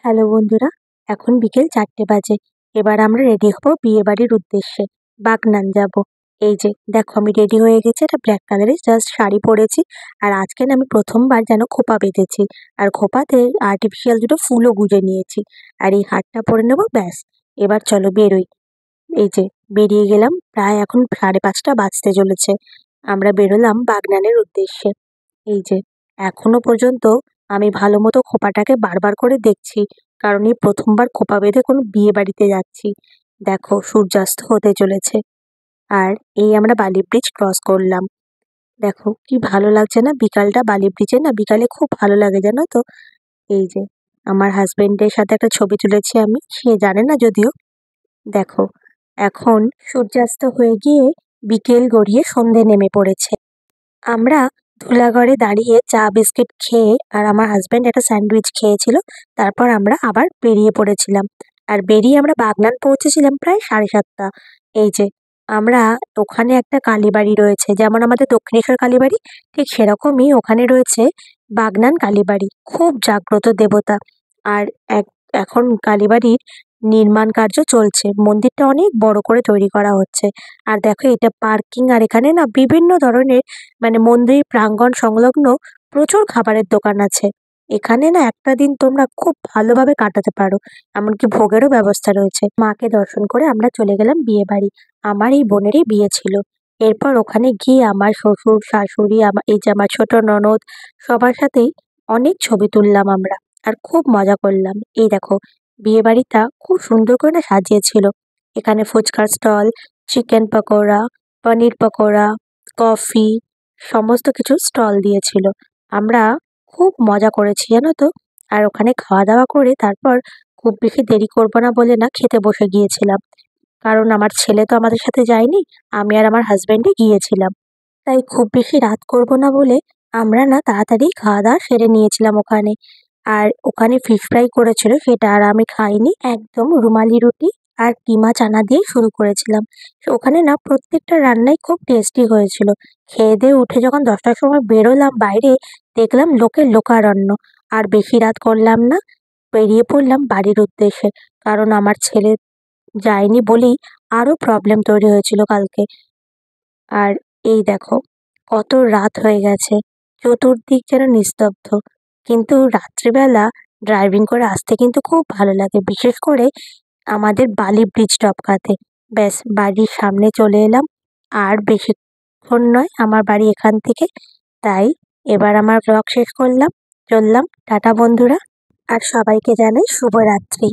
Hello বন্ধুরা, এখন বিকেল 4টে বাজে। এবার আমরা রেডি হব বিয়ে বাড়ির উদ্দেশ্যে। বাগনান যাব। এই যে দেখো আমি রেডি হয়ে গেছি, একটা ব্ল্যাক কালারের জাস্ট শাড়ি পরেছি। আর আজকে না আমি প্রথমবার যেন খোঁপা বেঁধেছি। আর খোঁপাতে আর্টিফিশিয়াল দুটো ফুলও গুঁজে নিয়েছি। আর এই হারটা পরে নেবো, ব্যাস। এবার চলো বেরোই। এই যে বেরিয়ে গেলাম, প্রায় এখন 5:30 বাজতে চলেছে। আমরা বেরোলাম বাগনানের উদ্দেশ্যে। এই যে এখনো পর্যন্ত আমি ভালো মতো খোঁপাটাকে বারবার করে দেখছি, কারণ এই প্রথমবার খোঁপা বেঁধে কোনো বিয়ে বাড়িতে যাচ্ছি। দেখো সূর্যাস্ত হতে চলেছে। আর এই আমরা বালি ব্রিজ ক্রস করলাম। দেখো কি ভালো লাগছে না বিকালটা, বালি ব্রিজে না বিকালে খুব ভালো লাগে জানো তো। এই যে আমার হাজবেন্ডের সাথে একটা ছবি তুলেছি আমি, সে জানে না যদিও। দেখো এখন সূর্যাস্ত হয়ে গিয়ে বিকেল গড়িয়ে সন্ধে নেমে পড়েছে। আমরা ধুলাগড়ে দাঁড়িয়ে চা বিস্কিট খেয়ে আর আমার হাজবেন্ড একটা স্যান্ডউইচ খেয়েছিল। তারপর আমরা আবার বেরিয়ে পড়েছিলাম। আর বেরিয়ে আমরা বাগনান পৌঁছেছিলাম প্রায় 7:30। এই যে আমরা ওখানে একটা কালীবাড়ি রয়েছে, যেমন আমাদের দক্ষিণেশ্বর কালীবাড়ি, ঠিক সেরকমই ওখানে রয়েছে বাগনান কালীবাড়ি। খুব জাগ্রত দেবতা। আর এখন কালীবাড়ির নির্মাণ কার্য চলছে, মন্দিরটা অনেক বড় করে তৈরি করা হচ্ছে। আর দেখো এটা পার্কিং, আর এখানে না বিভিন্ন ধরনের মানে মন্দির প্রাঙ্গণ সংলগ্ন প্রচুর খাবারের দোকান আছে। এখানে না একটা দিন তোমরা খুব ভালোভাবে কাটাতে পারো। এমনকি ভোগেরও ব্যবস্থা রয়েছে। মাকে দর্শন করে আমরা চলে গেলাম বিয়ে বাড়ি। আমার এই বোনেরই বিয়ে ছিল। এরপর ওখানে গিয়ে আমার শ্বশুর শাশুড়ি, এই যে আমার ছোট ননদ, সবার সাথেই অনেক ছবি তুললাম আমরা। আর খুব মজা করলাম। এই দেখো বিয়ে বাড়িটা খুব সুন্দর করে না সাজিয়েছিল। এখানে ফুচকার স্টল, চিকেন পকোড়া, পনির পকোড়া, কফি, সমস্ত কিছু স্টল দিয়েছিল। আমরা খুব মজা করেছি জানো তো। আর ওখানে খাওয়া দাওয়া করে তারপর খুব বেশি দেরি করবো না বলে না খেতে বসে গিয়েছিলাম। কারণ আমার ছেলে তো আমাদের সাথে যায়নি, আমি আর আমার হাজবেন্ডই গিয়েছিলাম। তাই খুব বেশি রাত করব না বলে আমরা না তাড়াতাড়ি খাওয়া দাওয়া সেরে নিয়েছিলাম ওখানে। আর ওখানে ফিশ ফ্রাই করেছিল, সেটা আর আমি খাইনি। একদম রুমালি রুটি আর কিমা চানা দিয়ে শুরু করেছিলাম। তো ওখানে না প্রত্যেকটা রান্নাই খুব টেস্টি হয়েছিল। খেয়ে দিয়ে উঠে যখন 10টার সময় বেরোলাম বাইরে, দেখলাম লোকের লোকারণ্য। আর বেশি রাত করলাম না, বেরিয়ে পড়লাম বাড়ির উদ্দেশ্যে। কারণ আমার ছেলে যায়নি বলেই আরো প্রবলেম তৈরি হয়েছিল কালকে। আর এই দেখো কত রাত হয়ে গেছে, চতুর্দিক যেন নিস্তব্ধ। কিন্তু রাত্রিবেলা ড্রাইভিং করে আসতে কিন্তু খুব ভালো লাগে, বিশেষ করে আমাদের বালি ব্রিজ টপকাতে। ব্যাস বাড়ির সামনে চলে এলাম। আর বেশিক্ষণ নয় আমার বাড়ি এখান থেকে। তাই এবার আমার ব্লগ শেষ করলাম। চললাম, টাটা বন্ধুরা। আর সবাইকে জানাই শুভরাত্রি।